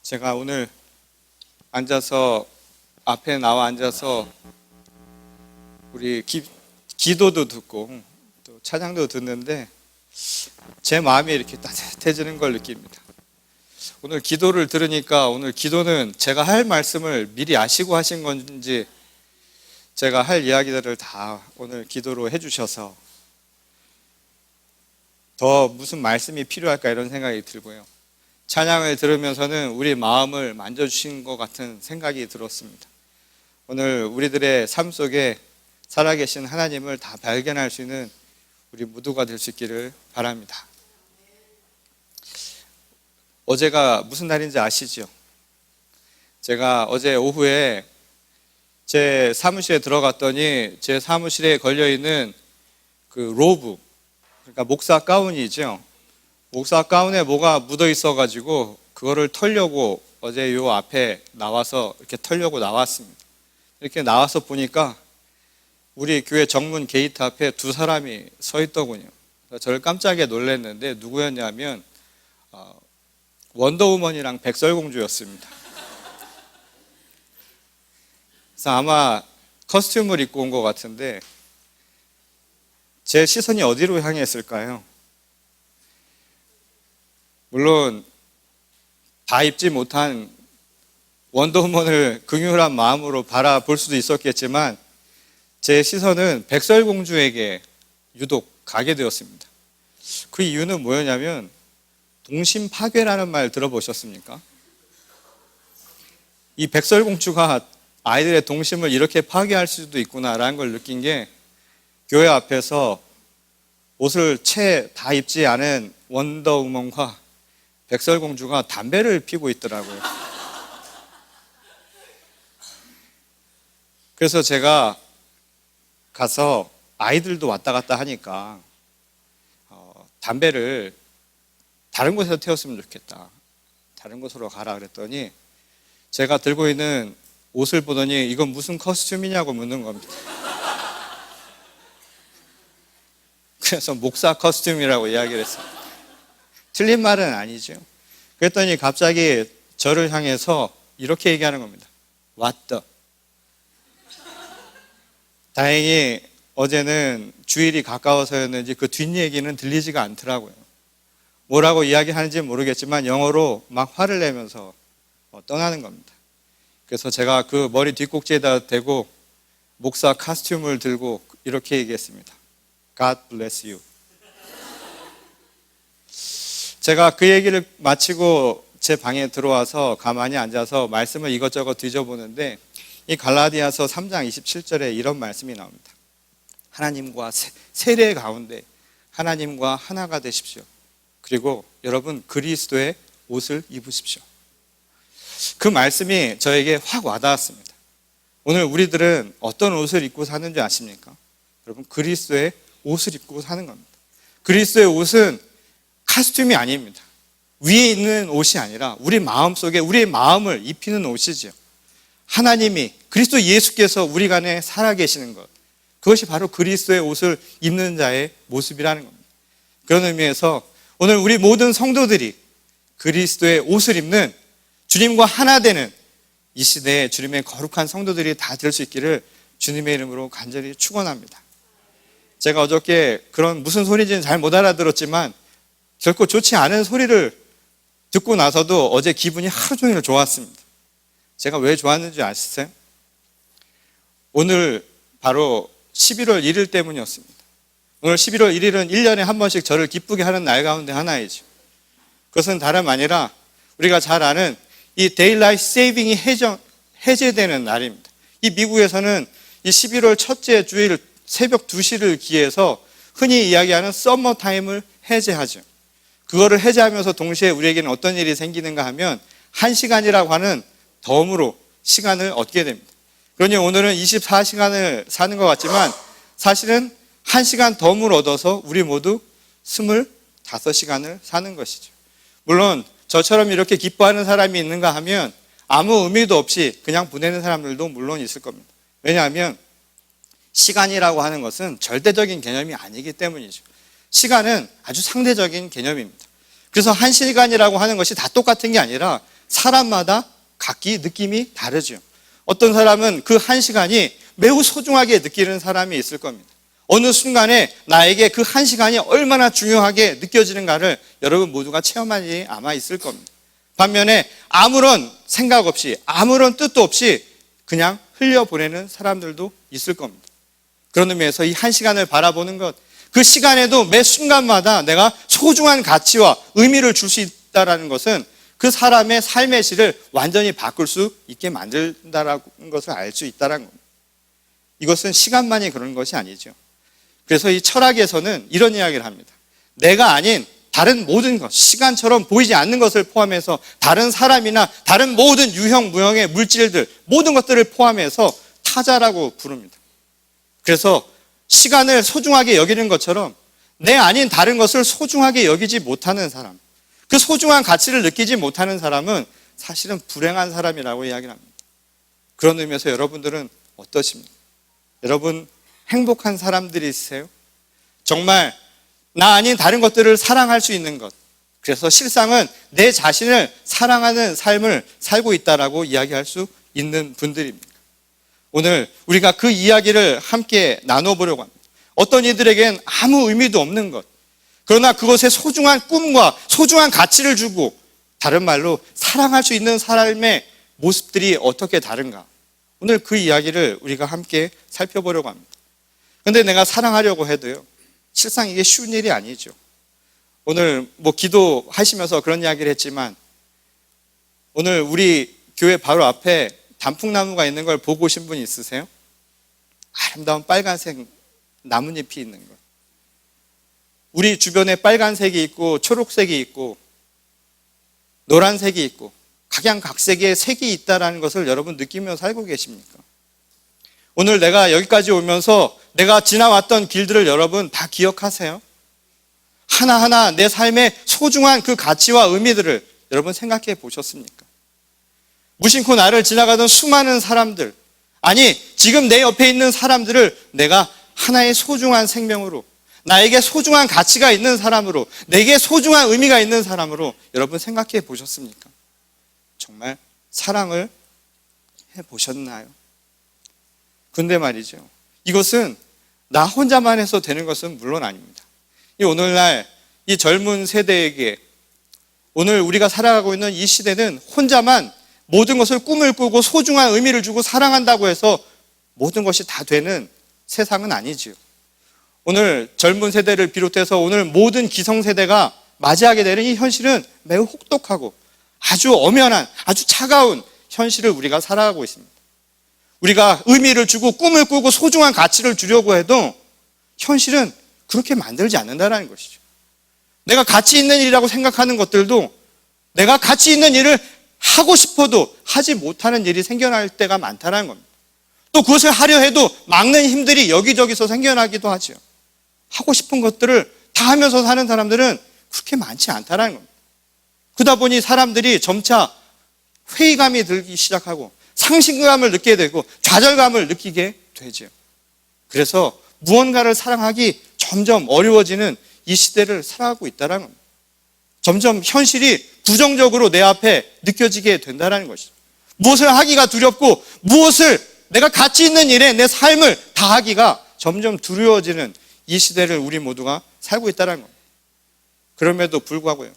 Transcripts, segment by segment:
제가 오늘 앞에 나와 앉아서 우리 기도도 듣고 또 찬양도 듣는데 제 마음이 이렇게 따뜻해지는 걸 느낍니다. 오늘 기도를 들으니까 오늘 기도는 제가 할 말씀을 미리 아시고 하신 건지 제가 할 이야기들을 다 오늘 기도로 해주셔서 더 무슨 말씀이 필요할까 이런 생각이 들고요. 찬양을 들으면서는 우리 마음을 만져주신 것 같은 생각이 들었습니다. 오늘 우리들의 삶 속에 살아계신 하나님을 다 발견할 수 있는 우리 모두가 될 수 있기를 바랍니다. 어제가 무슨 날인지 아시죠? 제가 어제 오후에 제 사무실에 들어갔더니 제 사무실에 걸려있는 그 로브, 그러니까 목사 가운이죠. 목사 가운에 뭐가 묻어 있어가지고 그거를 털려고 어제 요 앞에 나와서 이렇게 털려고 나왔습니다. 이렇게 나와서 보니까 우리 교회 정문 게이트 앞에 두 사람이 서 있더군요. 저를 깜짝이야 놀랐는데 누구였냐면 원더우먼이랑 백설공주였습니다. 그래서 아마 커스튬을 입고 온 것 같은데 제 시선이 어디로 향했을까요? 물론 다 입지 못한 원더우먼을 긍휼한 마음으로 바라볼 수도 있었겠지만 제 시선은 백설공주에게 유독 가게 되었습니다. 그 이유는 뭐였냐면 동심 파괴라는 말 들어보셨습니까? 이 백설공주가 아이들의 동심을 이렇게 파괴할 수도 있구나라는 걸 느낀 게 교회 앞에서 옷을 채 다 입지 않은 원더우먼과 백설공주가 담배를 피고 있더라고요. 그래서 제가 가서 아이들도 왔다 갔다 하니까 담배를 다른 곳에서 태웠으면 좋겠다. 다른 곳으로 가라 그랬더니 제가 들고 있는 옷을 보더니 이건 무슨 커스튬이냐고 묻는 겁니다. 그래서 목사 커스튬이라고 이야기를 했어요. 틀린 말은 아니죠. 그랬더니 갑자기 저를 향해서 이렇게 얘기하는 겁니다. What the? 다행히 어제는 주일이 가까워서였는지 그 뒷얘기는 들리지가 않더라고요. 뭐라고 이야기하는지 모르겠지만 영어로 막 화를 내면서 떠나는 겁니다. 그래서 제가 그 머리 뒷꼭지에다 대고 목사 카스튬을 들고 이렇게 얘기했습니다. God bless you. 제가 그 얘기를 마치고 제 방에 들어와서 가만히 앉아서 말씀을 이것저것 뒤져보는데 이 갈라디아서 3장 27절에 이런 말씀이 나옵니다. 하나님과 세례 가운데 하나님과 하나가 되십시오. 그리고 여러분 그리스도의 옷을 입으십시오. 그 말씀이 저에게 확 와닿았습니다. 오늘 우리들은 어떤 옷을 입고 사는 줄 아십니까? 여러분 그리스도의 옷을 입고 사는 겁니다. 그리스도의 옷은 카스튬이 아닙니다. 위에 있는 옷이 아니라 우리 마음속에 우리의 마음을 입히는 옷이죠. 하나님이 그리스도 예수께서 우리 간에 살아계시는 것, 그것이 바로 그리스도의 옷을 입는 자의 모습이라는 겁니다. 그런 의미에서 오늘 우리 모든 성도들이 그리스도의 옷을 입는 주님과 하나 되는 이 시대에 주님의 거룩한 성도들이 다 될 수 있기를 주님의 이름으로 간절히 축원합니다. 제가 어저께 그런 무슨 소리인지는 잘 못 알아들었지만 결코 좋지 않은 소리를 듣고 나서도 어제 기분이 하루 종일 좋았습니다. 제가 왜 좋았는지 아시세요? 오늘 바로 11월 1일 때문이었습니다. 오늘 11월 1일은 1년에 한 번씩 저를 기쁘게 하는 날 가운데 하나이죠. 그것은 다름 아니라 우리가 잘 아는 이 데일라이트 세이빙이 해제되는 날입니다. 이 미국에서는 이 11월 첫째 주일 새벽 2시를 기해서 흔히 이야기하는 서머 타임을 해제하죠. 그거를 해제하면서 동시에 우리에게는 어떤 일이 생기는가 하면 1시간이라고 하는 덤으로 시간을 얻게 됩니다. 그러니 오늘은 24시간을 사는 것 같지만 사실은 1시간 덤을 얻어서 우리 모두 25시간을 사는 것이죠. 물론 저처럼 이렇게 기뻐하는 사람이 있는가 하면 아무 의미도 없이 그냥 보내는 사람들도 물론 있을 겁니다. 왜냐하면 시간이라고 하는 것은 절대적인 개념이 아니기 때문이죠. 시간은 아주 상대적인 개념입니다. 그래서 1시간이라고 하는 것이 다 똑같은 게 아니라 사람마다 각기 느낌이 다르죠. 어떤 사람은 그 한 시간이 매우 소중하게 느끼는 사람이 있을 겁니다. 어느 순간에 나에게 그 한 시간이 얼마나 중요하게 느껴지는가를 여러분 모두가 체험한 일이 아마 있을 겁니다. 반면에 아무런 생각 없이 아무런 뜻도 없이 그냥 흘려보내는 사람들도 있을 겁니다. 그런 의미에서 이 한 시간을 바라보는 것, 그 시간에도 매 순간마다 내가 소중한 가치와 의미를 줄 수 있다는 것은 그 사람의 삶의 질을 완전히 바꿀 수 있게 만든다는 것을 알 수 있다는 겁니다. 이것은 시간만이 그런 것이 아니죠. 그래서 이 철학에서는 이런 이야기를 합니다. 내가 아닌 다른 모든 것, 시간처럼 보이지 않는 것을 포함해서 다른 사람이나 다른 모든 유형, 무형의 물질들, 모든 것들을 포함해서 타자라고 부릅니다. 그래서 시간을 소중하게 여기는 것처럼 내 아닌 다른 것을 소중하게 여기지 못하는 사람, 그 소중한 가치를 느끼지 못하는 사람은 사실은 불행한 사람이라고 이야기를 합니다. 그런 의미에서 여러분들은 어떠십니까? 여러분 행복한 사람들이 있으세요? 정말 나 아닌 다른 것들을 사랑할 수 있는 것, 그래서 실상은 내 자신을 사랑하는 삶을 살고 있다라고 이야기할 수 있는 분들입니다. 오늘 우리가 그 이야기를 함께 나눠보려고 합니다. 어떤 이들에겐 아무 의미도 없는 것, 그러나 그것에 소중한 꿈과 소중한 가치를 주고, 다른 말로 사랑할 수 있는 삶의 모습들이 어떻게 다른가, 오늘 그 이야기를 우리가 함께 살펴보려고 합니다. 그런데 내가 사랑하려고 해도요, 실상 이게 쉬운 일이 아니죠. 오늘 기도하시면서 그런 이야기를 했지만, 오늘 우리 교회 바로 앞에 단풍나무가 있는 걸 보고 오신 분 있으세요? 아름다운 빨간색 나뭇잎이 있는 것. 우리 주변에 빨간색이 있고 초록색이 있고 노란색이 있고 각양각색의 색이 있다는 것을 여러분 느끼며 살고 계십니까? 오늘 내가 여기까지 오면서 내가 지나왔던 길들을 여러분 다 기억하세요? 하나하나 내 삶의 소중한 그 가치와 의미들을 여러분 생각해 보셨습니까? 무심코 나를 지나가던 수많은 사람들, 아니 지금 내 옆에 있는 사람들을 내가 하나의 소중한 생명으로, 나에게 소중한 가치가 있는 사람으로, 내게 소중한 의미가 있는 사람으로 여러분 생각해 보셨습니까? 정말 사랑을 해보셨나요? 근데 말이죠, 이것은 나 혼자만 해서 되는 것은 물론 아닙니다. 오늘날 이 젊은 세대에게, 오늘 우리가 살아가고 있는 이 시대는 혼자만 모든 것을 꿈을 꾸고 소중한 의미를 주고 사랑한다고 해서 모든 것이 다 되는 세상은 아니지요. 오늘 젊은 세대를 비롯해서 오늘 모든 기성세대가 맞이하게 되는 이 현실은 매우 혹독하고 아주 엄연한, 아주 차가운 현실을 우리가 살아가고 있습니다. 우리가 의미를 주고 꿈을 꾸고 소중한 가치를 주려고 해도 현실은 그렇게 만들지 않는다는 것이죠. 내가 가치 있는 일이라고 생각하는 것들도 내가 가치 있는 일을 하고 싶어도 하지 못하는 일이 생겨날 때가 많다는 겁니다. 또 그것을 하려 해도 막는 힘들이 여기저기서 생겨나기도 하죠. 하고 싶은 것들을 다 하면서 사는 사람들은 그렇게 많지 않다는 겁니다. 그러다 보니 사람들이 점차 회의감이 들기 시작하고 상실감을 느끼게 되고 좌절감을 느끼게 되죠. 그래서 무언가를 사랑하기 점점 어려워지는 이 시대를 살아가고 있다는 겁니다. 점점 현실이 부정적으로 내 앞에 느껴지게 된다는 것이죠. 무엇을 하기가 두렵고 무엇을 내가 가치 있는 일에 내 삶을 다하기가 점점 두려워지는 이 시대를 우리 모두가 살고 있다는 겁니다. 그럼에도 불구하고요,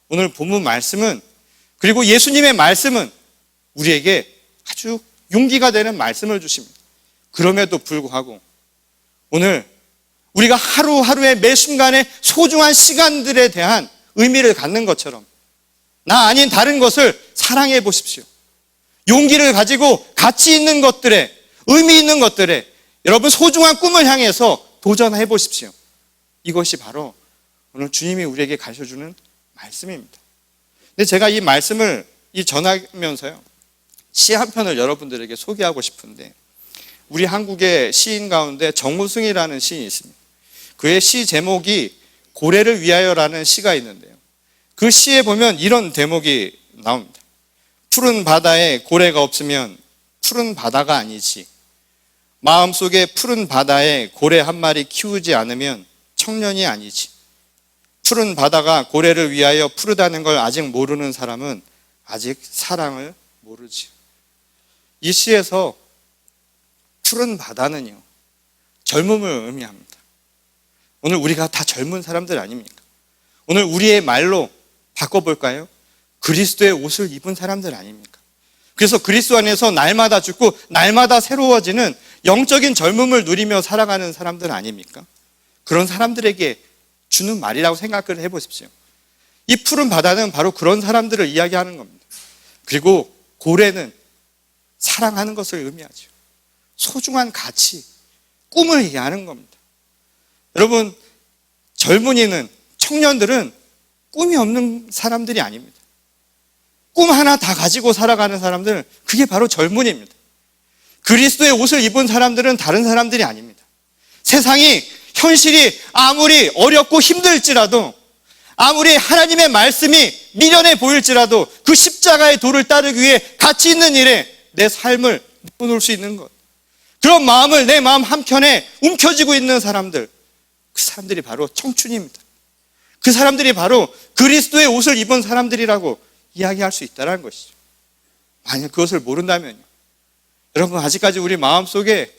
오늘 본문 말씀은, 그리고 예수님의 말씀은 우리에게 아주 용기가 되는 말씀을 주십니다. 그럼에도 불구하고 오늘 우리가 하루하루의 매 순간의 소중한 시간들에 대한 의미를 갖는 것처럼 나 아닌 다른 것을 사랑해 보십시오. 용기를 가지고 가치 있는 것들에, 의미 있는 것들에 여러분 소중한 꿈을 향해서 도전해 보십시오. 이것이 바로 오늘 주님이 우리에게 가르쳐주는 말씀입니다. 근데 제가 이 말씀을 전하면서요, 시 한 편을 여러분들에게 소개하고 싶은데, 우리 한국의 시인 가운데 정우승이라는 시인이 있습니다. 그의 시 제목이 고래를 위하여라는 시가 있는데요, 그 시에 보면 이런 대목이 나옵니다. 푸른 바다에 고래가 없으면 푸른 바다가 아니지. 마음속에 푸른 바다에 고래 한 마리 키우지 않으면 청년이 아니지. 푸른 바다가 고래를 위하여 푸르다는 걸 아직 모르는 사람은 아직 사랑을 모르지. 이 시에서 푸른 바다는요, 젊음을 의미합니다. 오늘 우리가 다 젊은 사람들 아닙니까? 오늘 우리의 말로 바꿔볼까요? 그리스도의 옷을 입은 사람들 아닙니까? 그래서 그리스도 안에서 날마다 죽고 날마다 새로워지는 영적인 젊음을 누리며 살아가는 사람들 아닙니까? 그런 사람들에게 주는 말이라고 생각을 해보십시오. 이 푸른 바다는 바로 그런 사람들을 이야기하는 겁니다. 그리고 고래는 사랑하는 것을 의미하죠. 소중한 가치, 꿈을 얘기하는 겁니다. 여러분, 젊은이는, 청년들은 꿈이 없는 사람들이 아닙니다. 꿈 하나 다 가지고 살아가는 사람들, 그게 바로 젊은이입니다. 그리스도의 옷을 입은 사람들은 다른 사람들이 아닙니다. 세상이, 현실이 아무리 어렵고 힘들지라도, 아무리 하나님의 말씀이 미련해 보일지라도 그 십자가의 도를 따르기 위해 가치 있는 일에 내 삶을 내어놓을 수 있는 것, 그런 마음을 내 마음 한켠에 움켜쥐고 있는 사람들, 그 사람들이 바로 청춘입니다. 그 사람들이 바로 그리스도의 옷을 입은 사람들이라고 이야기할 수 있다는 것이죠. 만약 그것을 모른다면요, 여러분, 아직까지 우리 마음속에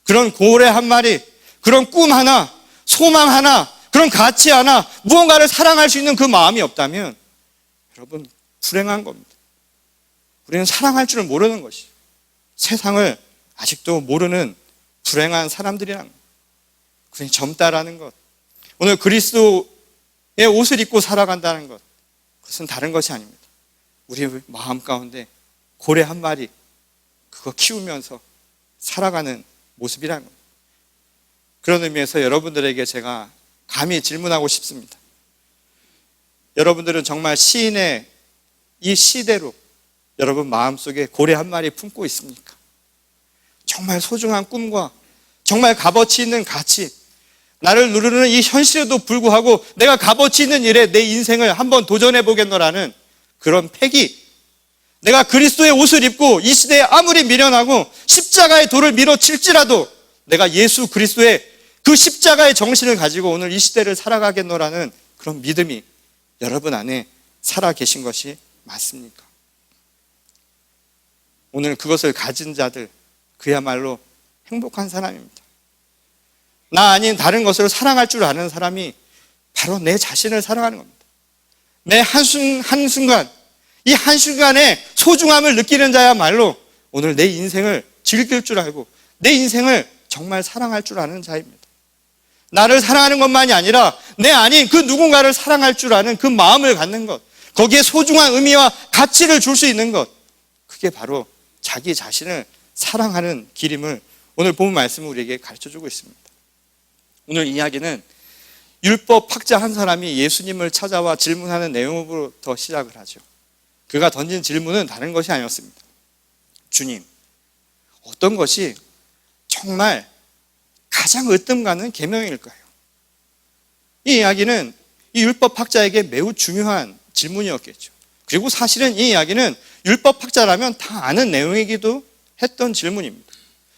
그런 고래 한 마리, 그런 꿈 하나, 소망 하나, 그런 가치 하나, 무언가를 사랑할 수 있는 그 마음이 없다면 여러분, 불행한 겁니다. 우리는 사랑할 줄을 모르는 것이, 세상을 아직도 모르는 불행한 사람들이라는 것, 그냥 젊다라는 것, 오늘 그리스도의 옷을 입고 살아간다는 것, 그것은 다른 것이 아닙니다. 우리 마음 가운데 고래 한 마리, 그거 키우면서 살아가는 모습이라는 겁니다. 그런 의미에서 여러분들에게 제가 감히 질문하고 싶습니다. 여러분들은 정말 시인의 이 시대로 여러분 마음속에 고래 한 마리 품고 있습니까? 정말 소중한 꿈과 정말 값어치 있는 가치, 나를 누르는 이 현실에도 불구하고 내가 값어치 있는 일에 내 인생을 한번 도전해 보겠노라는 그런 패기, 내가 그리스도의 옷을 입고 이 시대에 아무리 미련하고 십자가의 돌을 밀어칠지라도 내가 예수 그리스도의 그 십자가의 정신을 가지고 오늘 이 시대를 살아가겠노라는 그런 믿음이 여러분 안에 살아 계신 것이 맞습니까? 오늘 그것을 가진 자들, 그야말로 행복한 사람입니다. 나 아닌 다른 것을 사랑할 줄 아는 사람이 바로 내 자신을 사랑하는 겁니다. 내 한순간, 이 한순간의 소중함을 느끼는 자야말로 오늘 내 인생을 즐길 줄 알고 내 인생을 정말 사랑할 줄 아는 자입니다. 나를 사랑하는 것만이 아니라 내 아닌 그 누군가를 사랑할 줄 아는 그 마음을 갖는 것, 거기에 소중한 의미와 가치를 줄 수 있는 것, 그게 바로 자기 자신을 사랑하는 길임을 오늘 본 말씀은 우리에게 가르쳐주고 있습니다. 오늘 이야기는 율법 학자 한 사람이 예수님을 찾아와 질문하는 내용으로부터 시작을 하죠. 그가 던진 질문은 다른 것이 아니었습니다. 주님, 어떤 것이 정말 가장 으뜸가는 계명일까요? 이 이야기는 이 율법학자에게 매우 중요한 질문이었겠죠. 그리고 사실은 이 이야기는 율법학자라면 다 아는 내용이기도 했던 질문입니다.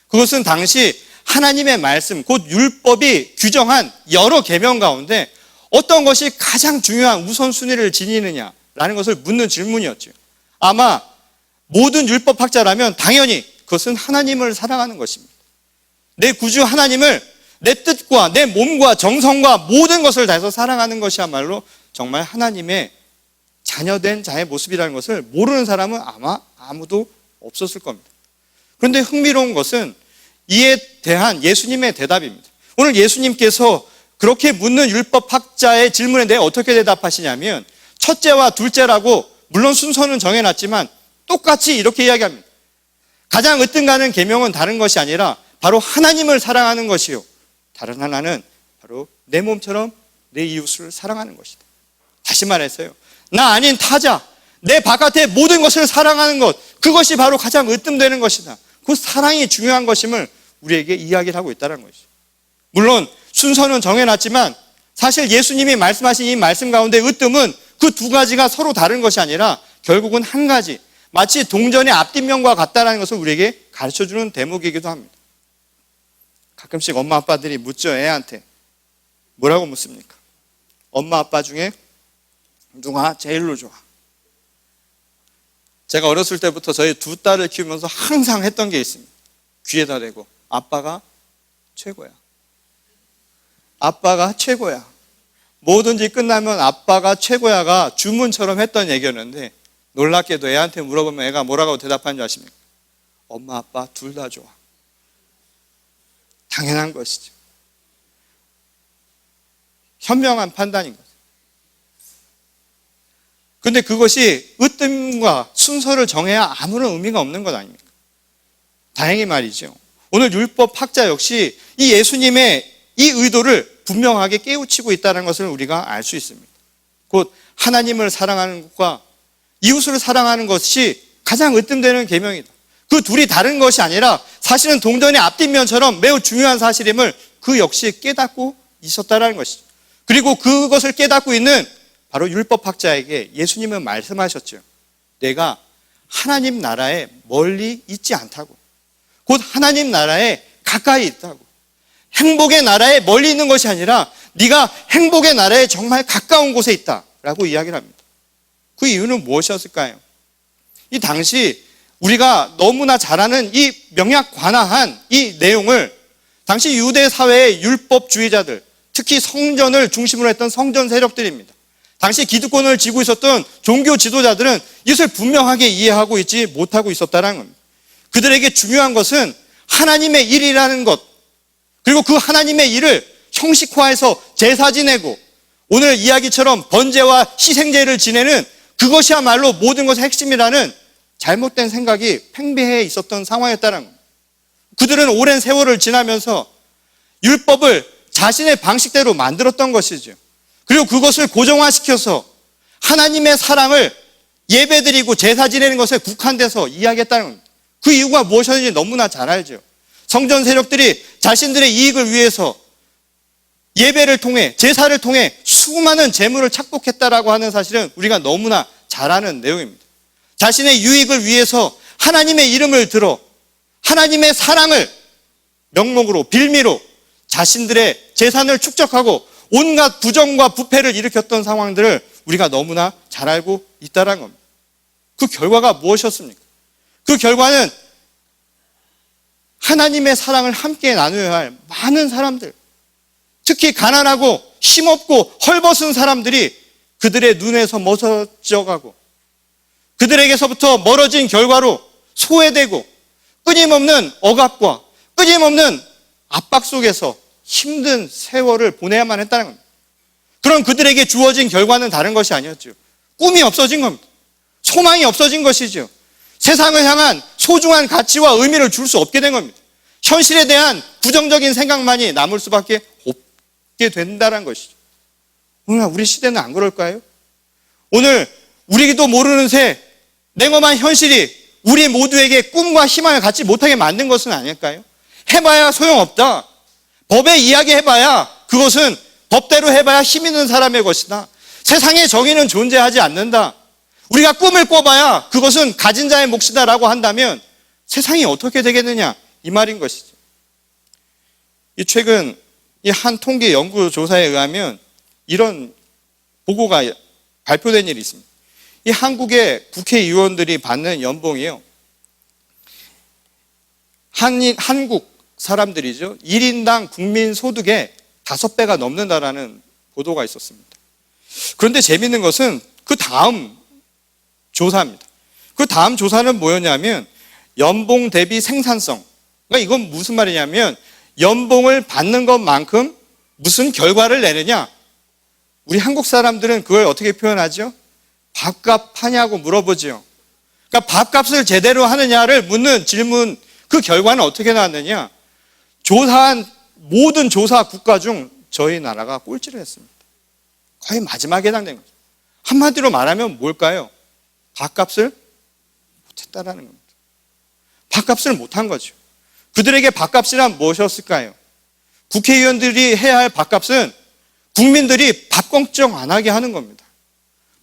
그것은 당시 하나님의 말씀, 곧 율법이 규정한 여러 계명 가운데 어떤 것이 가장 중요한 우선순위를 지니느냐라는 것을 묻는 질문이었죠. 아마 모든 율법학자라면 당연히 그것은 하나님을 사랑하는 것입니다. 내 구주 하나님을 내 뜻과 내 몸과 정성과 모든 것을 다해서 사랑하는 것이야말로 정말 하나님의 자녀된 자의 모습이라는 것을 모르는 사람은 아마 아무도 없었을 겁니다. 그런데 흥미로운 것은 이에 대한 예수님의 대답입니다. 오늘 예수님께서 그렇게 묻는 율법학자의 질문에 대해 어떻게 대답하시냐면 첫째와 둘째라고 물론 순서는 정해놨지만 똑같이 이렇게 이야기합니다. 가장 으뜸가는 계명은 다른 것이 아니라 바로 하나님을 사랑하는 것이요, 다른 하나는 바로 내 몸처럼 내 이웃을 사랑하는 것이다. 다시 말했어요. 나 아닌 타자, 내 바깥의 모든 것을 사랑하는 것, 그것이 바로 가장 으뜸되는 것이다. 그 사랑이 중요한 것임을 우리에게 이야기를 하고 있다는 것이죠. 물론 순서는 정해놨지만 사실 예수님이 말씀하신 이 말씀 가운데 으뜸은 그 두 가지가 서로 다른 것이 아니라 결국은 한 가지, 마치 동전의 앞뒷면과 같다는 것을 우리에게 가르쳐주는 대목이기도 합니다. 가끔씩 엄마 아빠들이 묻죠. 애한테 뭐라고 묻습니까? 엄마 아빠 중에 누가 제일로 좋아? 제가 어렸을 때부터 저희 두 딸을 키우면서 항상 했던 게 있습니다. 귀에다 대고 아빠가 최고야. 아빠가 최고야. 뭐든지 끝나면 아빠가 최고야가 주문처럼 했던 얘기였는데 놀랍게도 애한테 물어보면 애가 뭐라고 대답하는 줄 아십니까? 엄마 아빠 둘 다 좋아. 당연한 것이죠. 현명한 판단인 거죠. 근데 그것이 으뜸과 순서를 정해야 아무런 의미가 없는 것 아닙니까? 다행히 말이죠. 오늘 율법 학자 역시 이 예수님의 이 의도를 분명하게 깨우치고 있다는 것을 우리가 알 수 있습니다. 곧 하나님을 사랑하는 것과 이웃을 사랑하는 것이 가장 으뜸되는 계명이다. 그 둘이 다른 것이 아니라 사실은 동전의 앞뒷면처럼 매우 중요한 사실임을 그 역시 깨닫고 있었다는 것이죠. 그리고 그것을 깨닫고 있는 바로 율법학자에게 예수님은 말씀하셨죠. 내가 하나님 나라에 멀리 있지 않다고. 곧 하나님 나라에 가까이 있다고. 행복의 나라에 멀리 있는 것이 아니라 네가 행복의 나라에 정말 가까운 곳에 있다라고 이야기를 합니다. 그 이유는 무엇이었을까요? 이 당시 우리가 너무나 잘 아는 이 명약관화한 이 내용을 당시 유대 사회의 율법주의자들, 특히 성전을 중심으로 했던 성전 세력들입니다. 당시 기득권을 쥐고 있었던 종교 지도자들은 이것을 분명하게 이해하고 있지 못하고 있었다는 겁니다. 그들에게 중요한 것은 하나님의 일이라는 것, 그리고 그 하나님의 일을 형식화해서 제사 지내고 오늘 이야기처럼 번제와 희생제를 지내는 그것이야말로 모든 것의 핵심이라는 잘못된 생각이 팽배해 있었던 상황이었다는 겁니다. 그들은 오랜 세월을 지나면서 율법을 자신의 방식대로 만들었던 것이죠. 그리고 그것을 고정화시켜서 하나님의 사랑을 예배드리고 제사 지내는 것에 국한돼서 이야기했다는 겁니다. 그 이유가 무엇이었는지 너무나 잘 알죠. 성전 세력들이 자신들의 이익을 위해서 예배를 통해 제사를 통해 수많은 재물을 착복했다라고 하는 사실은 우리가 너무나 잘 아는 내용입니다. 자신의 유익을 위해서 하나님의 이름을 들어 하나님의 사랑을 명목으로 빌미로 자신들의 재산을 축적하고 온갖 부정과 부패를 일으켰던 상황들을 우리가 너무나 잘 알고 있다는 겁니다. 그 결과가 무엇이었습니까? 그 결과는 하나님의 사랑을 함께 나누어야 할 많은 사람들, 특히 가난하고 힘없고 헐벗은 사람들이 그들의 눈에서 멀어져가고 그들에게서부터 멀어진 결과로 소외되고 끊임없는 억압과 끊임없는 압박 속에서 힘든 세월을 보내야만 했다는 겁니다. 그럼 그들에게 주어진 결과는 다른 것이 아니었죠. 꿈이 없어진 겁니다. 소망이 없어진 것이죠. 세상을 향한 소중한 가치와 의미를 줄 수 없게 된 겁니다. 현실에 대한 부정적인 생각만이 남을 수밖에 없게 된다는 것이죠. 오늘 우리 시대는 안 그럴까요? 오늘 우리도 모르는 새 냉엄한 현실이 우리 모두에게 꿈과 희망을 갖지 못하게 만든 것은 아닐까요? 해봐야 소용없다. 법에 이야기해봐야 그것은 법대로 해봐야 힘 있는 사람의 것이다. 세상의 정의는 존재하지 않는다. 우리가 꿈을 꿔봐야 그것은 가진 자의 몫이다라고 한다면 세상이 어떻게 되겠느냐 이 말인 것이죠. 이 최근 이 한 통계 연구 조사에 의하면 이런 보고가 발표된 일이 있습니다. 이 한국의 국회의원들이 받는 연봉이요. 한국 사람들이죠. 1인당 국민 소득의 5배가 넘는다라는 보도가 있었습니다. 그런데 재미있는 것은 그 다음 조사입니다. 그 다음 조사는 뭐였냐면 연봉 대비 생산성. 그러니까 이건 무슨 말이냐면 연봉을 받는 것만큼 무슨 결과를 내느냐. 우리 한국 사람들은 그걸 어떻게 표현하죠? 밥값 하냐고 물어보죠. 그러니까 밥값을 제대로 하느냐를 묻는 질문, 그 결과는 어떻게 나왔느냐. 조사한 모든 조사 국가 중 저희 나라가 꼴찌를 했습니다. 거의 마지막에 해당된 거죠. 한마디로 말하면 뭘까요? 밥값을 못했다라는 겁니다. 밥값을 못한 거죠. 그들에게 밥값이란 무엇이었을까요? 국회의원들이 해야 할 밥값은 국민들이 밥 걱정 안 하게 하는 겁니다.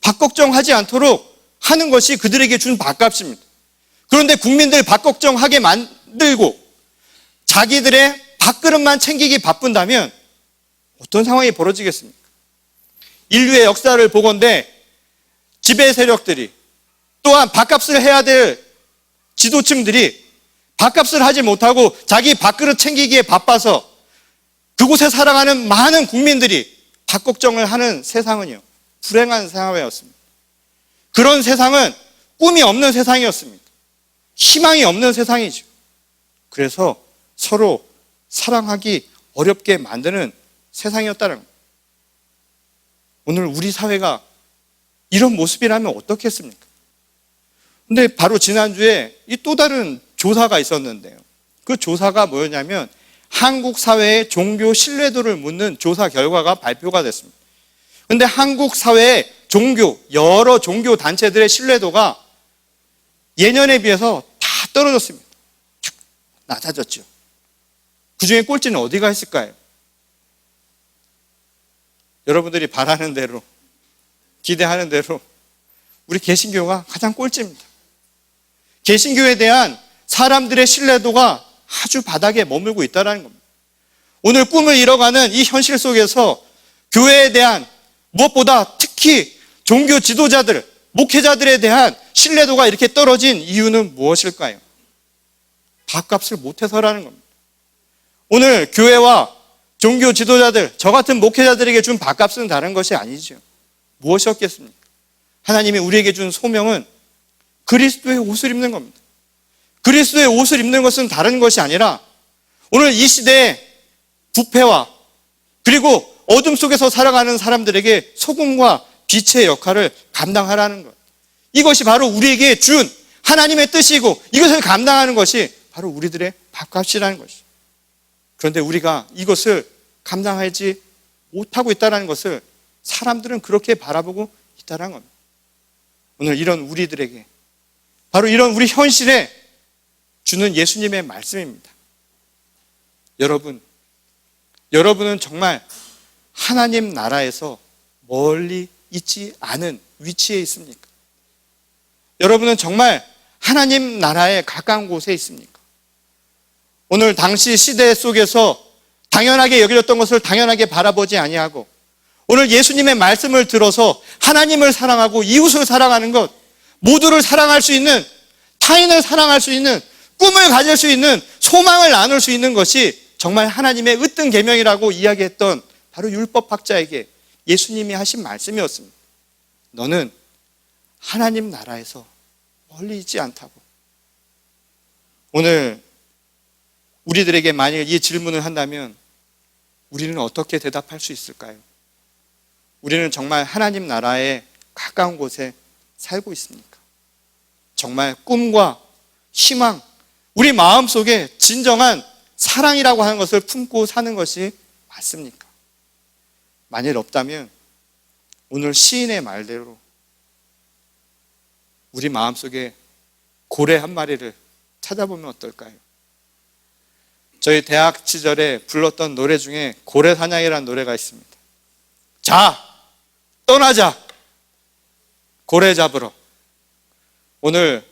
밥 걱정하지 않도록 하는 것이 그들에게 준 밥값입니다. 그런데 국민들 밥 걱정하게 만들고 자기들의 밥그릇만 챙기기 바쁜다면 어떤 상황이 벌어지겠습니까? 인류의 역사를 보건대 지배 세력들이 또한 밥값을 해야 될 지도층들이 밥값을 하지 못하고 자기 밥그릇 챙기기에 바빠서 그곳에 살아가는 많은 국민들이 밥 걱정을 하는 세상은요, 불행한 사회였습니다. 그런 세상은 꿈이 없는 세상이었습니다. 희망이 없는 세상이죠. 그래서 서로 사랑하기 어렵게 만드는 세상이었다는 겁니다. 오늘 우리 사회가 이런 모습이라면 어떻겠습니까? 근데 바로 지난주에 이 또 다른 조사가 있었는데요. 그 조사가 뭐였냐면 한국 사회의 종교 신뢰도를 묻는 조사 결과가 발표가 됐습니다. 근데 한국 사회의 여러 종교 단체들의 신뢰도가 예년에 비해서 다 떨어졌습니다. 낮아졌죠. 그 중에 꼴찌는 어디가 있을까요? 여러분들이 바라는 대로, 기대하는 대로 우리 개신교가 가장 꼴찌입니다. 개신교에 대한 사람들의 신뢰도가 아주 바닥에 머물고 있다는 겁니다. 오늘 꿈을 이뤄가는 이 현실 속에서 교회에 대한 무엇보다 특히 종교 지도자들, 목회자들에 대한 신뢰도가 이렇게 떨어진 이유는 무엇일까요? 밥값을 못해서라는 겁니다. 오늘 교회와 종교 지도자들, 저 같은 목회자들에게 준 밥값은 다른 것이 아니죠. 무엇이었겠습니까? 하나님이 우리에게 준 소명은 그리스도의 옷을 입는 겁니다. 그리스도의 옷을 입는 것은 다른 것이 아니라 오늘 이 시대의 부패와 그리고 어둠 속에서 살아가는 사람들에게 소금과 빛의 역할을 감당하라는 것. 이것이 바로 우리에게 준 하나님의 뜻이고 이것을 감당하는 것이 바로 우리들의 밥값이라는 것이죠. 그런데 우리가 이것을 감당하지 못하고 있다는 것을 사람들은 그렇게 바라보고 있다는 겁니다. 오늘 이런 우리들에게 바로 이런 우리 현실에 주는 예수님의 말씀입니다. 여러분은 정말 하나님 나라에서 멀리 있지 않은 위치에 있습니까? 여러분은 정말 하나님 나라에 가까운 곳에 있습니까? 오늘 당시 시대 속에서 당연하게 여겨졌던 것을 당연하게 바라보지 아니하고 오늘 예수님의 말씀을 들어서 하나님을 사랑하고 이웃을 사랑하는 것, 모두를 사랑할 수 있는, 타인을 사랑할 수 있는, 꿈을 가질 수 있는, 소망을 나눌 수 있는 것이 정말 하나님의 으뜸 계명이라고 이야기했던 바로 율법학자에게 예수님이 하신 말씀이었습니다. 너는 하나님 나라에서 멀리 있지 않다고. 오늘 우리들에게 만약 이 질문을 한다면 우리는 어떻게 대답할 수 있을까요? 우리는 정말 하나님 나라에 가까운 곳에 살고 있습니까? 정말 꿈과 희망, 우리 마음속에 진정한 사랑이라고 하는 것을 품고 사는 것이 맞습니까? 만일 없다면 오늘 시인의 말대로 우리 마음속에 고래 한 마리를 찾아보면 어떨까요? 저희 대학 시절에 불렀던 노래 중에 고래 사냥이라는 노래가 있습니다. 자, 떠나자. 고래 잡으러. 오늘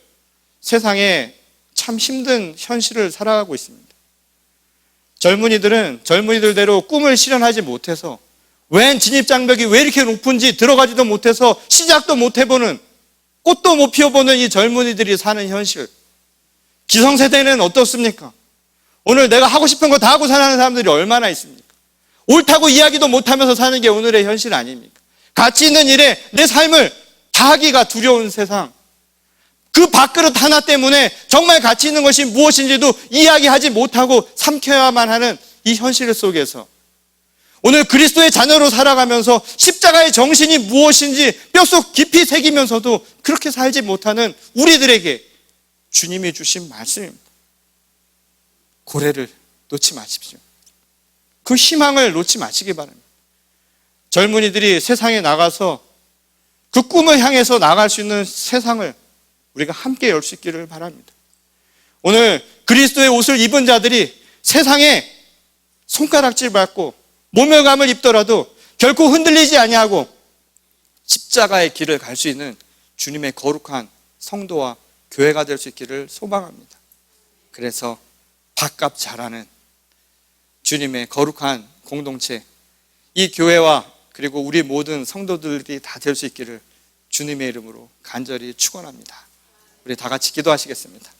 세상에 참 힘든 현실을 살아가고 있습니다. 젊은이들대로 꿈을 실현하지 못해서 웬 진입장벽이 왜 이렇게 높은지 들어가지도 못해서 시작도 못 해보는, 꽃도 못 피워보는 이 젊은이들이 사는 현실. 기성세대는 어떻습니까? 오늘 내가 하고 싶은 거 다 하고 사는 사람들이 얼마나 있습니까? 옳다고 이야기도 못하면서 사는 게 오늘의 현실 아닙니까? 가치 있는 일에 내 삶을 다하기가 두려운 세상. 그 밥그릇 하나 때문에 정말 가치 있는 것이 무엇인지도 이야기하지 못하고 삼켜야만 하는 이 현실 속에서 오늘 그리스도의 자녀로 살아가면서 십자가의 정신이 무엇인지 뼛속 깊이 새기면서도 그렇게 살지 못하는 우리들에게 주님이 주신 말씀입니다. 고래를 놓지 마십시오. 그 희망을 놓지 마시기 바랍니다. 젊은이들이 세상에 나가서 그 꿈을 향해서 나갈 수 있는 세상을 우리가 함께 열 수 있기를 바랍니다. 오늘 그리스도의 옷을 입은 자들이 세상에 손가락질 받고 모멸감을 입더라도 결코 흔들리지 아니하고 십자가의 길을 갈 수 있는 주님의 거룩한 성도와 교회가 될 수 있기를 소망합니다. 그래서 밥값 잘하는 주님의 거룩한 공동체, 이 교회와 그리고 우리 모든 성도들이 다 될 수 있기를 주님의 이름으로 간절히 축원합니다. 우리 다 같이 기도하시겠습니다.